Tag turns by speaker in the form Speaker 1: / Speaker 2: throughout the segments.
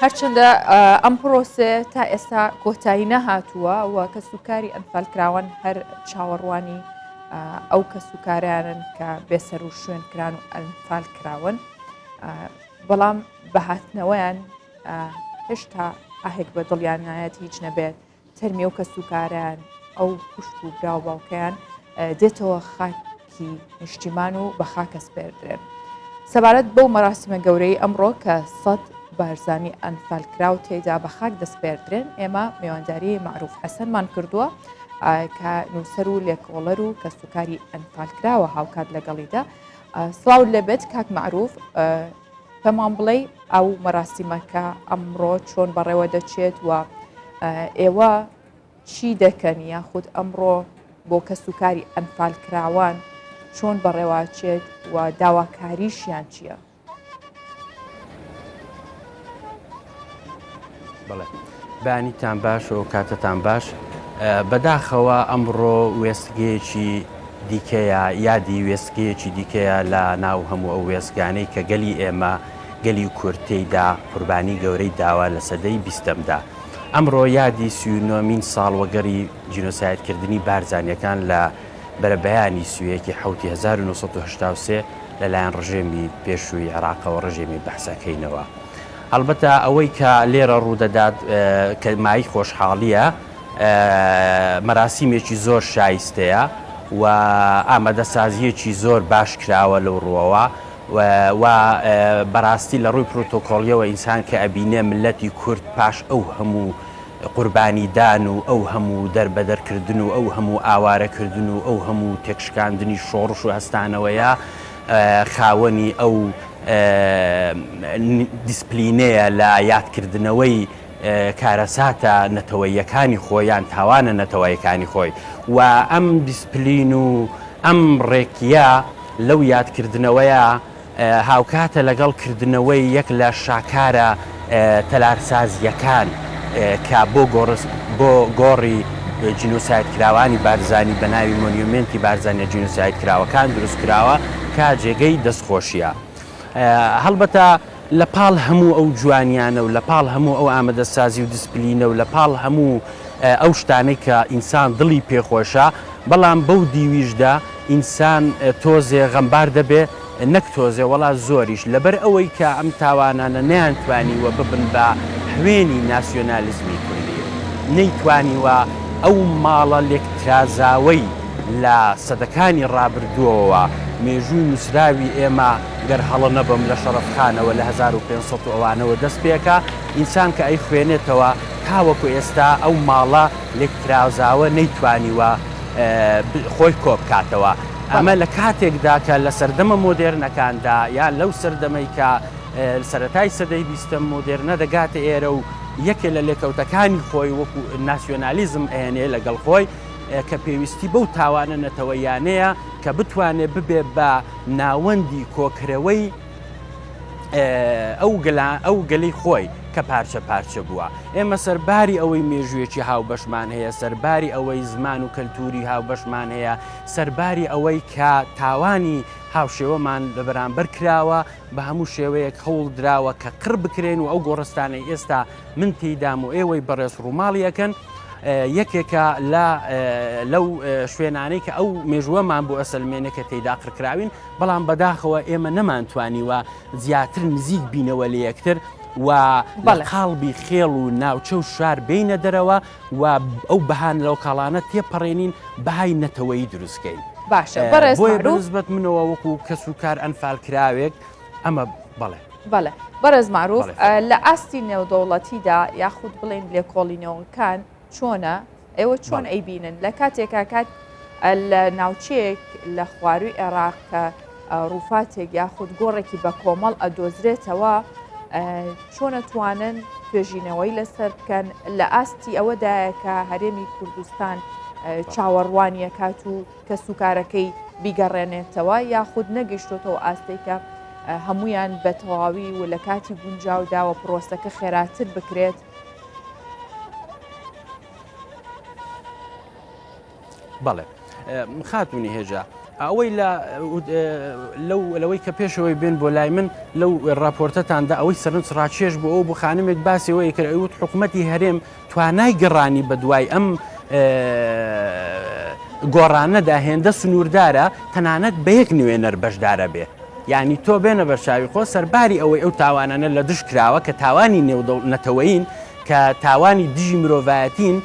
Speaker 1: هەرچەندە ئەم پرۆسێ تا ئێستا کۆتایی نەهاتووە و کە سوکاری ئەنفالکراون هەر چاوەڕوانی ئەو کە سوکاریانن کە بێسەر و شوێنکران و ئەنفالکراون بەڵام بەهاتنەوەیان هێشتا ئاهێک بە دڵیانایەت هیچ نەبێت تەرمی ئەو کە سوکاریان ئەو کوشت و براو باوکەیان دێتەوە خاکی نیشتیمان و بە خاکە سپێردرێن. سەبارەت بەو مەراسیمە گەورەی ئەمڕۆ کە 100 بارزانی ئەنفالکراو تێدا بە خاک دەستپێردرێن ئێمە میوانداری معروف حەسەنمان کردووە کە نووسەر و لێکۆڵەر و کە سوکاری ئەنفالکراوە هاوکات لەگەڵیدا. سڵاو لەبێت کاک معروف پێمان بڵێ ئەو مەراسیمەکە ئەمڕۆ چۆن بەڕێوە دەچێت و ئێوە چی دەکەن یاخود ئەمڕۆ بۆ کە سوکاری ئەنفالکراوان چۆن بەڕێواچێت و داواکاریشیان چییە؟
Speaker 2: بڵێ بانیتان باش و کاتتان باش. بەداخەوە ئەمڕۆ وێستگەیەکی دیکەیە یادی وێستگەیەکی دیکەیە لە ناو هەموو ئەو وێستگانەی کە گەلی ئێمە گەلی کورتەیدا قوربانی گەورەی داوا لە سەدەی 20دا. ئەمڕۆ یادی 39مین ساڵوەگەری جینۆسایدکردنی بارزانیەکان لە بەرەبەیانی سوێکی حوتی 1970 لەلایەن ڕژێمی پێشووی عێراقەوە ڕژێمی بەحسەکەینەوە. هەڵبەتە ئەوەی کە لێرە ڕوودەدات کە مای خۆشحاڵیە مەراسیمێکی زۆر شایستەیە و ئامادەسازیەکی زۆر باش کراوە لەو ڕووەوە و بەڕاستی لە ڕووی پرۆتۆکۆڵیەوە ئینسان کە ئەبینێ ملەتی کورد پاش ئەو هەموو قوربانیدان و ئەو هەموو دەربەدەرکردن و ئەو هەموو ئاوارەکردن و ئەو هەموو تێکشکاندنی شۆڕش و هەستانەوەیە خاوەنی ئەو دیسپلینەیە لە یادکردنەوەی کارەساتە نەتەوەیەکانی خۆیان تاوانە نەتەوەیەکانی خۆی و ئەم دیسپلین و ئەم ڕێکیە لەو یادکردنەوەیە هاوکاتە لەگەڵ کردنەوەی یەک لە شاکارە تەلارسازیەکان کە بۆ گۆڕی جینۆساید کراوانی بارزانی بە ناوی مۆنیومنتی بارزانیە جینۆساید کراوەکان دروست کراوە کە جێگەی دەستخۆشیە. هەڵبەتە لە پاڵ هەموو ئەو جوانیانە و لە پاڵ هەموو ئەو ئامادەسازی و دیسپلینە و لە پاڵ هەموو ئەو شتانەی کە ئینسان دڵی پێخۆشە بەڵام بەو دیویشدا ئینسان تۆزێ غەمبار دەبێ نەک تۆزێ وڵات زۆریش لەبەر ئەوەی کە ئەم تاوانانە نەیانتوانیوە ببن بە حوێنی ناسیۆنالیزمی کوردی نەیتوانیوە ئەو ماڵە لێکترازاوەی لە سەدەکانی ڕابردووەوە مێژووی نووسراوی ئێمە گەر هەڵە نەبم لە شەرەفخانەوە لە 1500 ئەوانەوە دەست پێکە ئینسان کە ئەی خوێنێتەوە تاوەکو ئێستا ئەو ماڵە لێکترازاوە نەیتوانیوە خۆی کۆبکاتەوە. ئەمە لە کاتێکدا کە لە سەردەمە مۆدێرنەکاندا یان لەو سەردەمەی کە سەرەتای سەدەی 20 مۆدێرنە دەگاتە ئێرە و یەکێ لە لێکەوتەکانی خۆی وەکو ناسیۆنالیزم ئەێنێ لەگەڵ خۆی کە پێویستی بەو تاوانە نەتەوەیانەیە کە بتوانێت ببێ بە ناوەندی کۆکرەوەی ئەو گەلەی خۆی کە پارچە پارچە بووە. ئێمە سەرباری ئەوەی مێژوویەکی هاوبەشمان هەیە، سەرباری ئەوەی زمان و کەلتوری هاوبەشمان هەیە، سەرباری ئەوەی کە تاوانی هاوشێوەمان لە بەرامبەر کراوە بە هەموو شێوەیەک هەوڵ دراوە کە قڕ بکرێن و ئەو گۆڕستانەی ئێستا من تێیدام و ئێوەی بەڕێز ڕووماڵیەکەن یەکێکە لەو شوێنانەی کە ئەو مێژووەمان بۆ ئەسەلمێنە کە تێیدا قڕکراوین بەڵام بەداخەوە ئێمە نەمانتوانیوە زیاتر نزیک بینەوە لە یەکتر و قاڵبی خێڵ و ناوچە و شار بینە دەرەوە و ئەو بەهان لەو کاڵانە تێپەڕێنین بەهای نەتەوەیی دروستکەین.
Speaker 1: باشە بۆیە
Speaker 2: بەنسبەت منەوە وەکو کەس و کار ئەنفالکراوێک ئەمە
Speaker 1: بەڵێ بەرەز معروف لە ئاستی نێودەوڵەتیدا یاخود بڵێن لێکۆڵینەوەکان چۆنە ئێوە چۆن ئەیبینن لە کاتێکا کات لە ناوچەیەک لە خواروی عێراق کە ڕووفاتێک یاخود گۆڕێکی بە کۆمەڵ ئەدۆزرێتەوە چۆنەتوانن توێژینەوەی لەسەر بکەن لە ئاستی ئەوەدایە کە هەرێمی کوردستان چاوەڕوانیەکات و کە سوکارەکەی بیگەڕێنێتەوە یاخود نەگەیشتۆتەوە ئاستەیکە هەمویان بە تەواوی و لە کاتی گونجاوداوە پرۆسەکە خێراتر بکرێت.
Speaker 2: بەڵێ خاتونی هێژە ئەوەی لەوەی کە پێشەوەی بێن بۆ لای من لەو راپۆرتەتاندا ئەوەی سەرنج ڕاکێش بۆ ئەو بۆ خانمێک باسیەوەی کرد ئەوت حکوومەتی هەرێم توانای گەڕانی بە دوای ئەم گۆڕانەدا هێندە سنووردارە تەنانەت بە یەک نوێنەر بەشدارە بێ یعنی تۆ بێنە بەرچاوی خۆ سەرباری ئەوەی ئەو تاوانانە لە دش کراوە کە تاوانی نەتەوەین کە تاوانی دژی مرۆڤایەتین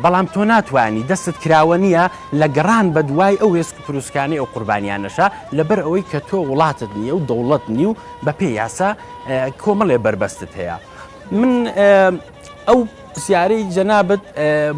Speaker 2: بەڵام تۆ ناتوانانی دەستت کراوە نییە لە گەڕان بە دوای ئەو هێزک و پرووسکانی ئەو قوربانیانەشە لەبەر ئەوەی کە تۆ وڵاتت نییە و دەوڵەت نی و بە پێی یاسا کۆمەڵێ بربەستت هەیە من ئەو پرسیارەی جەنابەت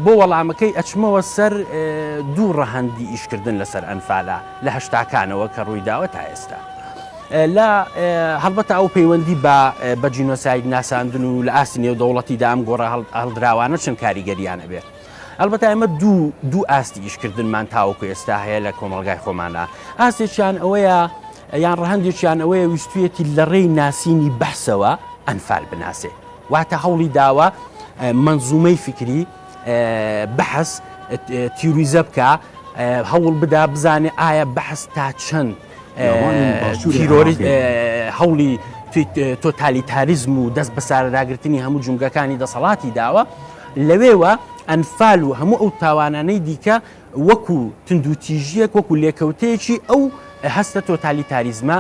Speaker 2: بۆ وەڵامەکەی ئەچمەوە سەر دوو ڕەهەندی ئیشکردن لەسەر ئەنفالە لە هەشتاکانەوە کە ڕوویداوە تا ئێستا لە هەڵبەتە ئەو پەیوەندی بە جینۆساید ناساندن و لە ئاستی نێودەوڵەتیدا ئەم گۆڕە هەڵدراوانە چەند کاریگەریانە بێت ئەلبەتە ئێمە دوو ئاستی ئیشکردنمان تاوەکو ئێستا هەیە لە کۆمەڵگای خۆمانە ئاستێکیان ئەوەیە یان ڕەهەندێکیان ئەوەیە ویستویەتی لە ڕێی ناسینی بەحسەوە ئەنفال بناسێ واتە هەوڵی داوە منزومەی فکری بەحس تیوریزە بکە هەوڵ بدا بزانێ ئایا بەحس تا چەند هەوڵی تۆتالیتاریزم و دەست بە سارەداگرتنی هەموو جونگەکانی دەسەڵاتی داوە لەوێوە ئەنفال و هەموو ئەو تاوانانەی دیکە وەکو تندوتیژیەک وەکو لێکەوتەیەکی ئەو هەستە تۆتالیتاریزمە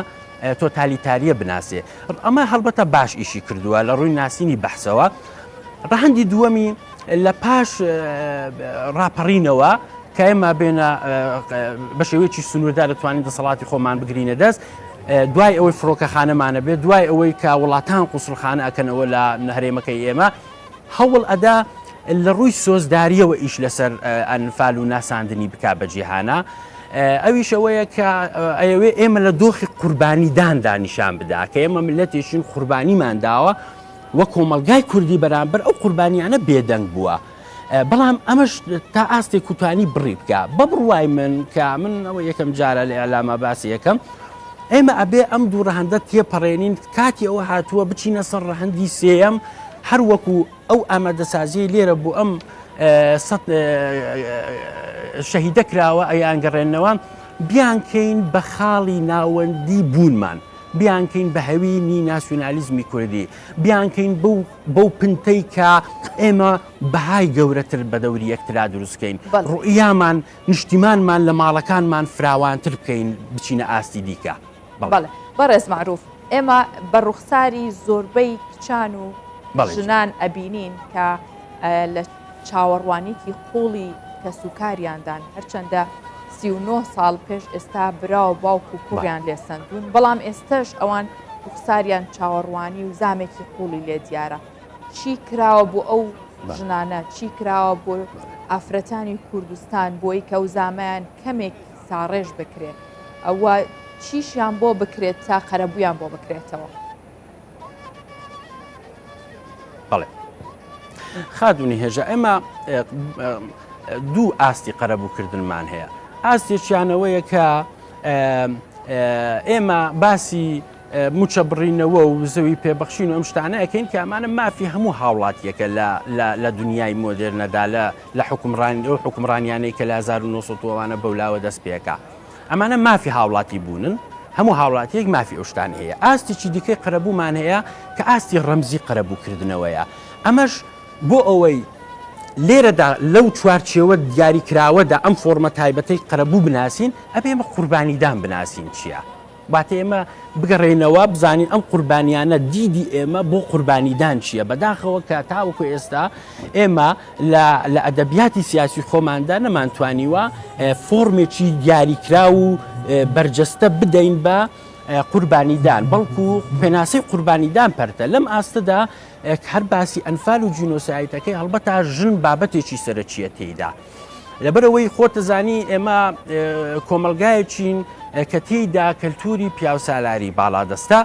Speaker 2: تۆتالیتاریە بناسێ ئەمە هەڵبەتە باش ئیشی کردووە لە ڕووی ناسینی بەحسەوە ڕەهەندی دووەمی لە پاش ڕاپەڕینەوە کە ئێمە بێنە بە شێوەیەکی سنووردا دەتوانین دەسەڵاتی خۆمان بگرینە دەست دوای ئەوەی فڕۆکەخانەمانە بێت دوای ئەوەی کە وڵاتان قوسڵخانە ئەکەنەوە لە هەرێمەکەی ئێمە هەوڵ ئەدا لە ڕووی سۆزداریەوە ئیش لەسەر ئەنفال و ناساندنی بک بە جیهانە ئەویش ئەوەیە کە ئەوێ ئێمە لە دۆخی قوربانیداندا نیشان بدا کە ئێمە ملەتێکین قوربانیمان داوە وە کۆمەلگای کوردی بەرامبەر ئەو قوربانیانە بێدەنگ بووە بەڵام ئەمەش تا ئاستێک کوتانی بڕی بکە بە بڕوای من کە من ئەوە یەکەم جارە لە ئەلامە باسی یەکەم ئێمە ئەبێ ئەم دوو ڕەهەندە تێپەڕێنین کاتی ئەوە هاتووە بچینە سەر ڕەهەندی سێەم هەر وەکو ئەو ئامادەسازیی لێرە بوو ئەم شەهیدە کراوە ئەیانگەڕێنەوە بیانکەین بە خاڵی ناوەندی بوونمان بیانکەین بە هەوینی ناسیۆنالیزمی کوردی بیانکەین بەو پنتەی کە ئێمە بەهای گەورەتر بە دەوری یەکترا دروستکەین ڕوئیامان نیشتیمانمان لە ماڵەکانمان فراوانتر بکەین بچینە ئاستی دیکە
Speaker 1: بەڵێ بەڕێز معروف ئێمە بە ڕوخساری زۆربەی کچان و ژنان ئەبینین کە لە چاوەڕوانیکی قوڵی کەسوکاریاندان هەرچەندە 39 ساڵ پێش ئێستا براوە باوکو کوڕیان لێسەندون بەڵام ئێستش ئەوان ڕوخساریان چاوەڕوانی و زامێکی قوڵی لێ دیارە چی کراوە بۆ ئەو ژنانە چی کراوە بۆ ئافرەتانی کوردستان بۆی کە ئەو زامیان کەمێک ساڕێژ بکرێت ئەوە چیشیان بۆ بکرێت تا قەرەبوویان بۆ بکرێتەوە
Speaker 2: بەڵێ خادونی هێژە ئێمە دوو ئاستی قەرەبووکردنمان هەیە ئاستێکیانەوەیە کە ئێمە باسی موچە بڕینەوە و زەوی پێبەخشین و ئەم شتانە ئەەکەین کە ئەمانە مافی هەموو هاوڵاتیەکە لە دنیای مۆدرنەدا لە حکومڕانیانەی کە لە 1970وانە بەولاوە دەست پێەکە ئەمانە مافی هاوڵاتی بوونن هەموو هاوڵاتیەک مافی ئەوشتان هەیە ئاستێکی دیکەی قەرەبوومان هەیە کە ئاستی ڕەمزی قەرەبووکردنەوەیە ئەمەش بۆ ئەوەی لێرەدا لەو چوارچێوە دیاریکراوەدا ئەم فۆرمە تایبەتەی قەرەبوو بناسین ئەبێ ئێمە قوربانیدان بناسین چییە؟ باتە ئێمە بگەڕێنەوە بزانین ئەم قوربانیانە دیدی ئێمە بۆ قوربانیدان چییە؟ بەداخەوە کە تاوەکو ئێستا ئێمە لە ئەدەبیاتی سیاسی خۆماندا نەمانتوانیوە فۆرمێکی دیاریکرا و بەرجەستە بدەین بە قوربانیدان بەڵکو پێناسەی قوربانیدان پەرتە لەم ئاستەدا هەر باسی ئەنفال و جینۆسایدەکەی هەڵبەتا ژن بابەتێکی سەرەکیە تێیدا لەبەرەوەی خۆتەزانی ئێمە کۆمەلگایەکین کە تێیدا کەلتوری پیاوسالاری باڵادەستە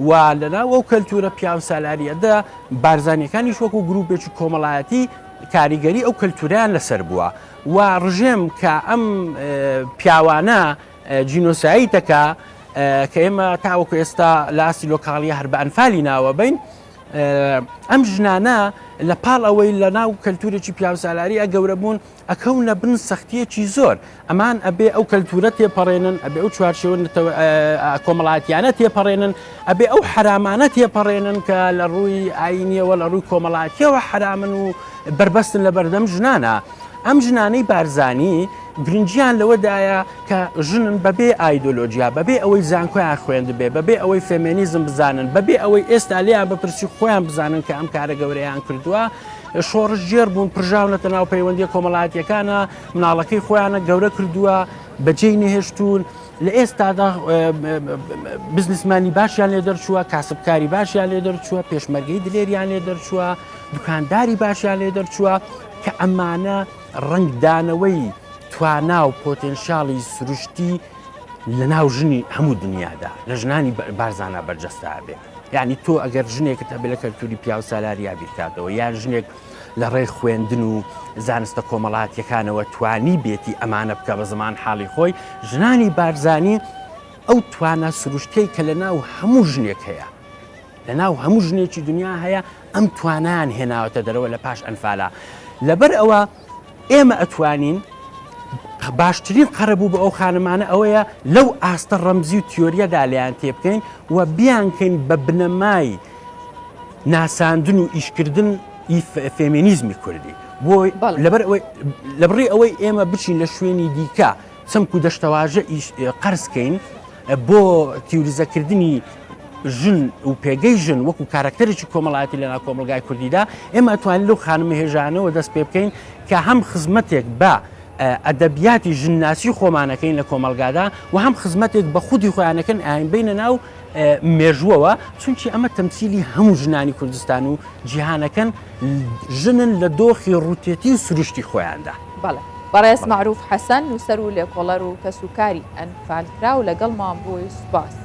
Speaker 2: و لەناو ئەو کەلتورە پیاوسالاریەدا بارزانیەکانی شوەکو و گروپێکی کۆمەڵایەتی کاریگەری ئەو کەلتوریان لەسەر بووە و ڕژێم کە ئەم پیاوانە جینۆسایدەکە کە ئێمە تاوەکو ئێستا لاسی لۆکاڵیە هەر بە ئەنفالی ناوە بین ئەم ژنانە لە پاڵ ئەوەی لە ناو کەلتورێکی پیاوسالاری ئەگەورە بوون ئەکەونە بن سەختیەکی زۆر ئەمان ئەبێ ئەو کەلتورە تێپەڕێنن ئەبێ ئەو چوارچێوە کۆمەڵاتیانە تێپەڕێنن ئەبێ ئەو حرامانە تێپەڕێنن کە لە ڕووی ئاینیەوە لە ڕووی کۆمەڵاتیەوە حرامن و بربەستن لە بەردەم ژنانە ئەم ژنانەی بارزانی گرنگیان لەوەدایە کە ژنن بەبێ ئایدۆلۆژیا بەبێ ئەوەی زانکۆیان خوێند بێ بەبێ ئەوەی فێمینیزم بزانن بەبێ ئەوەی ئێستا لیان بەپرسی خۆیان بزانن کە ئەم کارە گەورەیان کردووە شۆڕش جێر بوون پرژاونەتە ناو پەیوەندی کۆمەڵاتیەکانە مناڵەکەی خۆیانە گەورە کردووە بەجێی نەهێشتون لە ئێستادا بزنسمانی باشیان لێ دەرچووە کاسبکاری باشیان لێ دەرچووە پێشمەرگەی دلێریان لێ دەرچووە دوکانداری باشیان لێ دەرچووە کە ئەمانە ڕنگدانەوەی توانا و پۆتێنشاڵی سروشتی لە ناو ژنی هەموو دنیادا لە ژنانی بارزانە بەرجەستا بێ یعنی تۆ ئەگەر ژنێکت هەبێ لە کەلتوری پیاوسالاری یابیکاتەوە یان ژنێک لە ڕێی خوێندن و زانستە کۆمەڵاتیەکانەوە توانی بێتی ئەمانە بکە بە زمان حاڵی خۆی ژنانی بارزانی ئەو توانە سروشتەی کە لە ناو هەموو ژنێک هەیە لە ناو هەموو ژنێکی دنیا هەیە ئەم توانیان هێناوەتە دەرەوە لە پاش ئەنفالە لەبەر ئەوە ئێمە ئەتوانین باشترین قەرەبوو بە ئەو خانمانە ئەوەیە لەو ئاستە ڕەمزی و تیۆریەدا لەیان تێبکەین و بیانکەین بە بنەمای ناساندن و ئیشکردن فێمینیزمی کوردی بۆ لەبڕی ئەوەی ئێمە بچین لە شوێنی دیکە چەمک و دەشتەواژە قەرزکەین بۆ تیوریزەکردنی ژن و پێگەی ژن وەکو کارکتەرێکی کۆمەڵاتی لەنا کۆمەلگای کوردیدا ئێمە ئەتوانین لەو خانمە هێژانەوە دەست پێ بکەین کە هەم خزمەتێک بە ئەدەبیاتی ژنناسی خۆمانەکەین لە کۆمەلگادا و هەم خزمەتێک بە خودی خۆیانەکەن ئاین بینە ناو مێژووەوە چونکی ئەمە تەمسیلی هەموو ژنانی کوردستان و جیهانەکەن ژنن لە دۆخی ڕوتێتی و سروشتی خۆیاندا.
Speaker 1: بەڵێ بەڕێز معروف حەسەن نووسەر و لێکۆڵەر و کەسوکاری ئەنفالکرا و لەگەڵمان بۆی سوپاس.